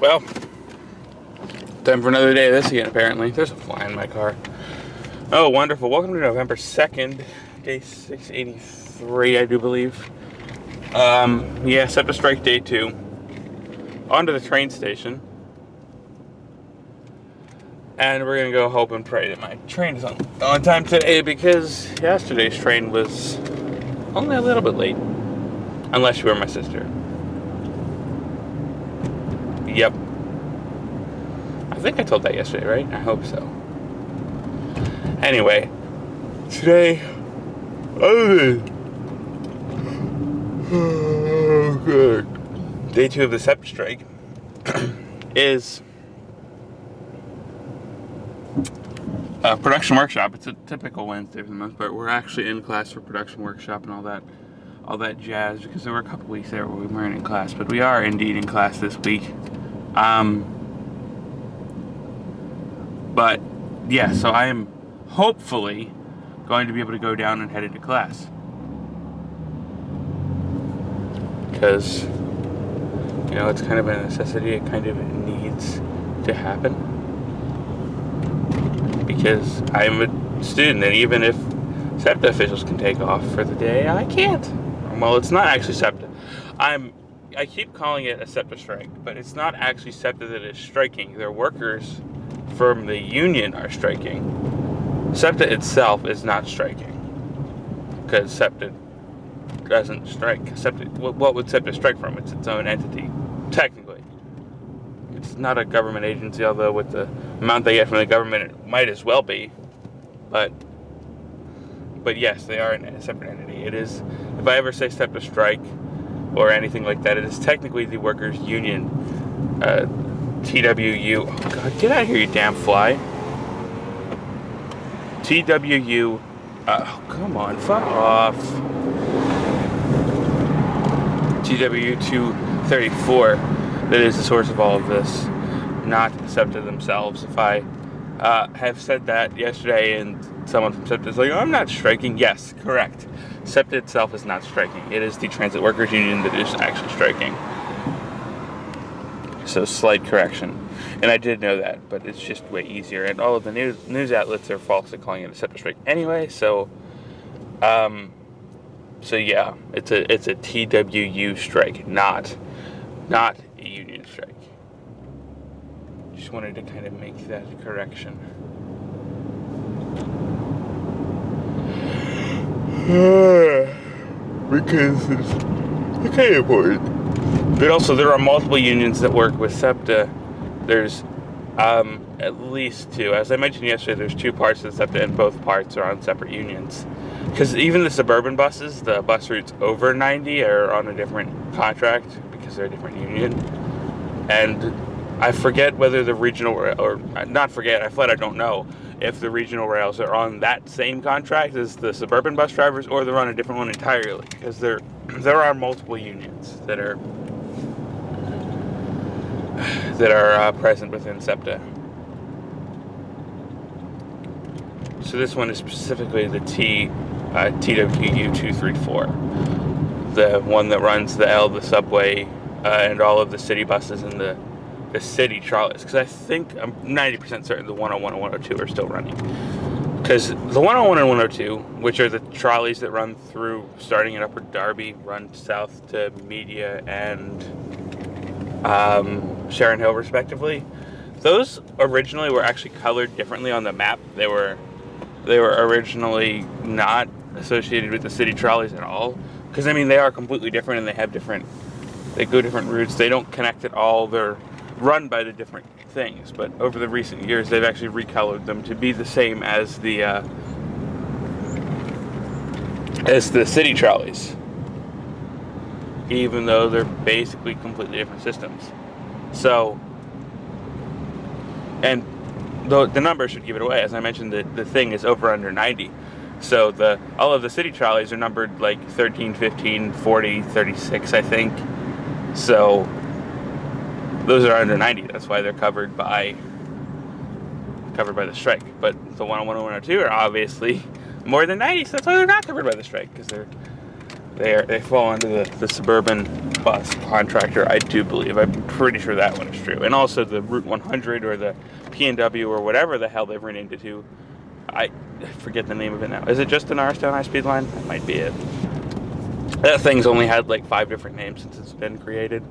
Well, time for another day of this again, apparently. There's a fly in my car. Oh, wonderful. Welcome to November 2nd, day 683, I do believe. Yeah, SEPTA strike day 2. On to the train station. And we're going to go hope and pray that my train is on time today, because yesterday's train was only a little bit late. Unless you were my sister. Yep. I think I told that yesterday, right? I hope so. Anyway, today, oh good. Day 2 of the SEPTA strike is a production workshop. It's a typical Wednesday for the most part. We're actually in class for production workshop and all that jazz, because there were a couple weeks there where we weren't in class, but we are indeed in class this week. But yeah, so I am hopefully going to be able to go down and head into class, because it's kind of a necessity. It kind of needs to happen, because I'm a student, and even if SEPTA officials can take off for the day, I can't. Well, it's not actually SEPTA. I keep calling it a SEPTA strike, but it's not actually SEPTA that is striking. Their workers from the union are striking. SEPTA itself is not striking, because SEPTA doesn't strike. What would SEPTA strike from? It's its own entity, technically. It's not a government agency, although with the amount they get from the government, it might as well be. But yes, they are a separate entity. It is, if I ever say SEPTA strike or anything like that, it is technically the workers' union, TWU. Oh God, get out of here, you damn fly. TWU. Oh, come on, fuck off. TWU 234. That is the source of all of this, not SEPTA themselves. If I have said that yesterday and someone from SEPTA is like, oh, I'm not striking. Yes, correct. SEPTA itself is not striking. It is the Transit Workers Union that is actually striking. So, slight correction. And I did know that, but it's just way easier. And all of the news outlets are falsely calling it a SEPTA strike anyway. So yeah, it's a TWU strike, not a union strike. Just wanted to kind of make that correction. Because it's kind of important. But also, there are multiple unions that work with SEPTA. There's at least 2. As I mentioned yesterday, there's 2 parts of SEPTA, and both parts are on separate unions. Because even the suburban buses, the bus routes over 90, are on a different contract because they're a different union. And I forget whether the regional, or not forget, I flat out don't know if the regional rails are on that same contract as the suburban bus drivers, or they're on a different one entirely, because there are multiple unions that are present within SEPTA. So this one is specifically the TWU 234, the one that runs the L, the subway, and all of the city buses and the city trolleys, because I think I'm 90% certain the 101 and 102 are still running. Because the 101 and 102, which are the trolleys that run through, starting in Upper Darby, run south to Media and Sharon Hill, respectively, those originally were actually colored differently on the map. They were originally not associated with the city trolleys at all, because I mean they are completely different, and they go different routes. They don't connect at all. They're run by the different things, but over the recent years they've actually recolored them to be the same as the city trolleys, even though they're basically completely different systems. So, and the numbers should give it away. As I mentioned, the thing is over under 90. So all of the city trolleys are numbered like 13, 15, 40, 36, I think. So those are under 90. That's why they're covered by the strike. But the 101 and 102 are obviously more than 90, so that's why they're not covered by the strike, because They fall under the suburban bus contractor, I do believe. I'm pretty sure that one is true. And also the Route 100 or the P&W or whatever the hell they've renamed it to. I forget the name of it now. Is it just the Norristown high-speed line? That might be it. That thing's only had like 5 different names since it's been created.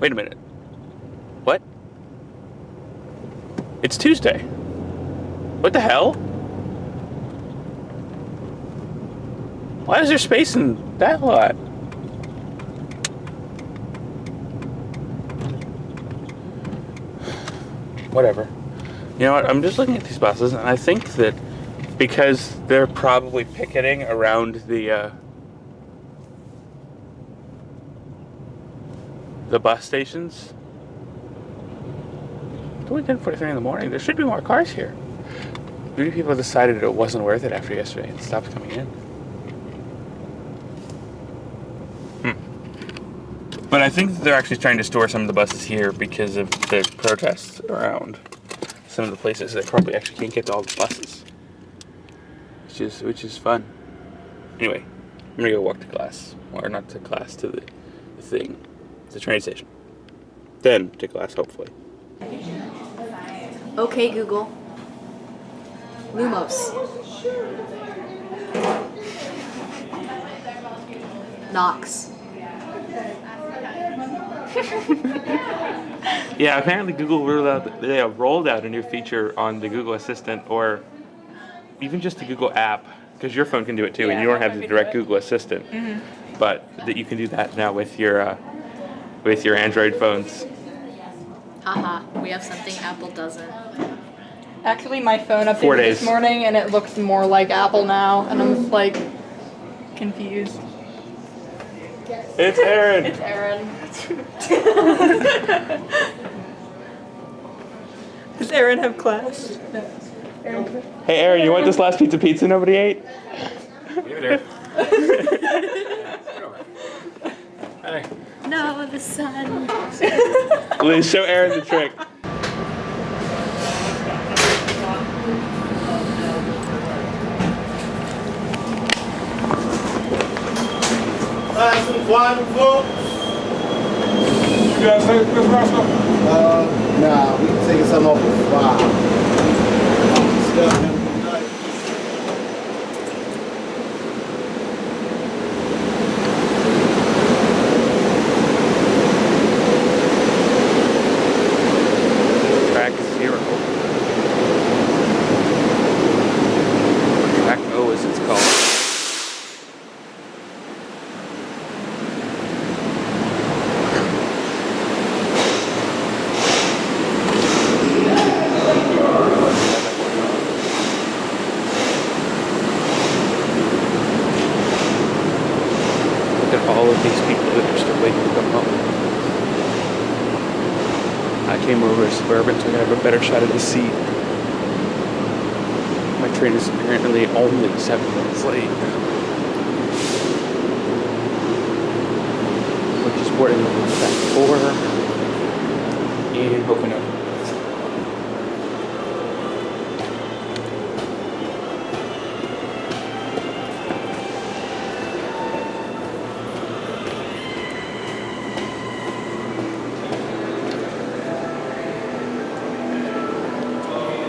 Wait a minute. What? It's Tuesday. What the hell? Why is there space in that lot? Whatever. You know what? I'm just looking at these buses, and I think that because they're probably picketing around the bus stations. It's only 10:43 in the morning. There should be more cars here. Maybe people decided it wasn't worth it after yesterday and stopped coming in. But I think that they're actually trying to store some of the buses here because of the protests around some of the places. They probably actually can't get to all the buses, which is fun. Anyway, I'm gonna go walk to class, or not to class, to the thing, the train station. Then to class, hopefully. Okay, Google. Lumos. Knox. Yeah, apparently Google rolled out a new feature on the Google Assistant, or even just the Google app, because your phone can do it too, and you don't have the direct Google Assistant. Mm-hmm. But that you can do that now with your Android phones. Haha, we have something Apple doesn't. Actually, my phone updated this morning, and it looks more like Apple now, and I'm like confused. It's Aaron. It's Aaron. Does Aaron have class? No. Aaron. Hey Aaron, you want this last piece of pizza nobody ate? Give it here. Hey. No, the sun. Liz, show Aaron the trick. Last and final, folks. You guys take this Roscoe? Nah, we can take some off at 5. Stuff him tonight. Track 0. Track O as it's called. All of these people that are still waiting to come home. I came over to Suburban so I could have a better shot of the seat. My train is apparently only 7 minutes late. Which is boarding on track 4. And hoping up.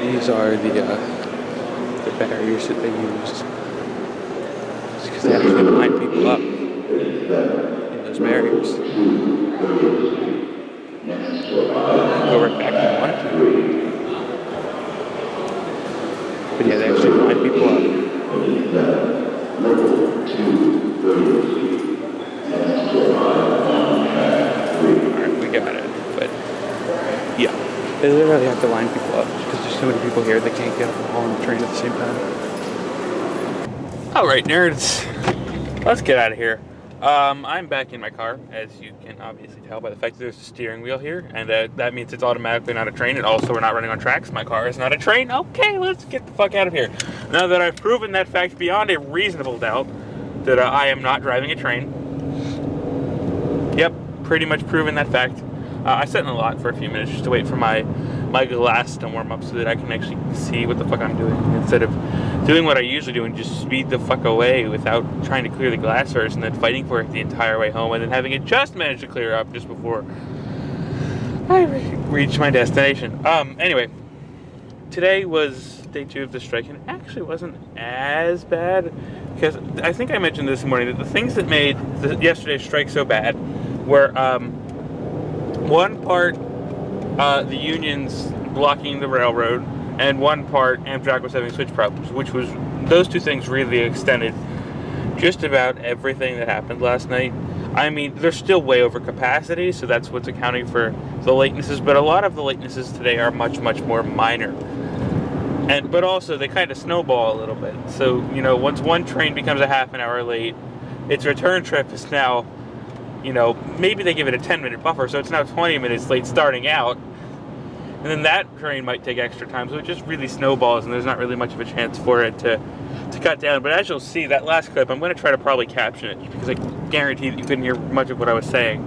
These are the barriers that they use. It's because they actually line people up in those barriers. Go right back if you want to. But yeah, they actually line people up. Alright, we got it. But yeah. They literally have to line people up because there's so many people here they can't get all on the train at the same time. Alright, nerds. Let's get out of here. I'm back in my car, as you can obviously tell by the fact that there's a steering wheel here, and that means it's automatically not a train, and also we're not running on tracks. My car is not a train. Okay, let's get the fuck out of here. Now that I've proven that fact beyond a reasonable doubt, that I am not driving a train. Yep, pretty much proven that fact. I sat in the lot for a few minutes just to wait for my glass to warm up so that I can actually see what the fuck I'm doing instead of doing what I usually do and just speed the fuck away without trying to clear the glass first and then fighting for it the entire way home and then having it just manage to clear up just before I reach my destination. Anyway, today was day 2 of the strike, and it actually wasn't as bad because I think I mentioned this morning that the things that made yesterday's strike so bad were one part the unions blocking the railroad, and one part Amtrak was having switch problems, which was those two things really extended just about everything that happened last night. I mean, they're still way over capacity, so that's what's accounting for the latenesses, but a lot of the latenesses today are much, much more minor. But also, they kind of snowball a little bit. So, you know, once one train becomes a half an hour late, its return trip is now, you know, maybe they give it a 10-minute buffer, so it's now 20 minutes late starting out. And then that train might take extra time, so it just really snowballs, and there's not really much of a chance for it to cut down. But as you'll see, that last clip, I'm going to try to probably caption it, because I guarantee that you couldn't hear much of what I was saying.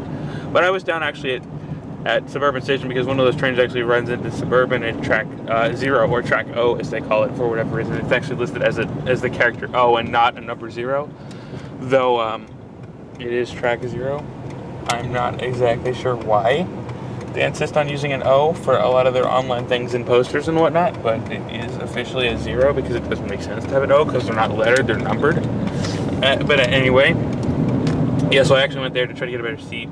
But I was down actually at Suburban Station because one of those trains actually runs into Suburban and track 0, or track O as they call it for whatever reason. It's actually listed as the character O and not a number 0, though it is track 0. I'm not exactly sure why they insist on using an O for a lot of their online things and posters and whatnot, but it is officially a 0 because it doesn't make sense to have an O because they're not lettered, they're numbered. But anyway, yeah, so I actually went there to try to get a better seat.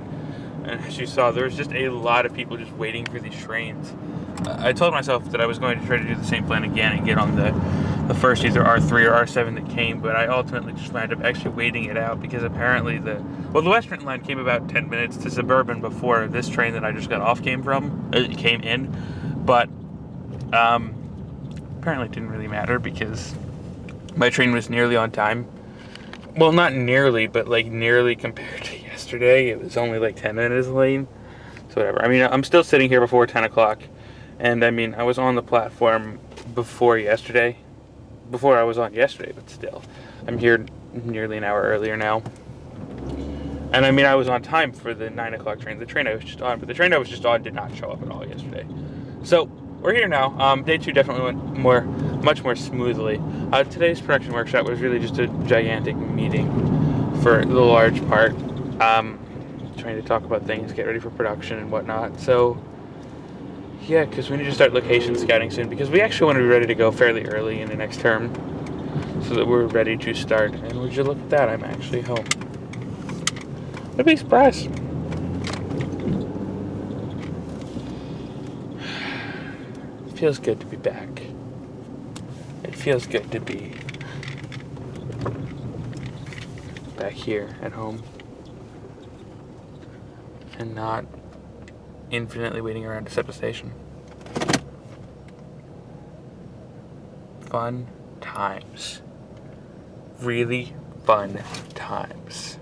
And as you saw, there was just a lot of people just waiting for these trains. I told myself that I was going to try to do the same plan again and get on the first either R3 or R7 that came, but I ultimately just wound up actually waiting it out because apparently the Western line came about 10 minutes to Suburban before this train that I just got off came in, but apparently it didn't really matter because my train was nearly on time. Well, not nearly, but like nearly compared to yesterday. It was only like 10 minutes late. So whatever. I mean, I'm still sitting here before 10 o'clock. And I mean, I was on the platform before I was on yesterday, but still. I'm here nearly an hour earlier now. And I mean, I was on time for the 9 o'clock train. The train I was just on, but the train I was just on did not show up at all yesterday. So we're here now. Day 2 definitely went much more smoothly. Today's production workshop was really just a gigantic meeting for the large part. Trying to talk about things, get ready for production and whatnot. So yeah, because we need to start location scouting soon because we actually want to be ready to go fairly early in the next term so that we're ready to start. And would you look at that, I'm actually home. What a big surprise. It feels good to be back. It feels good to be back here at home and not infinitely waiting around to SEPTA station. Fun times. Really fun times.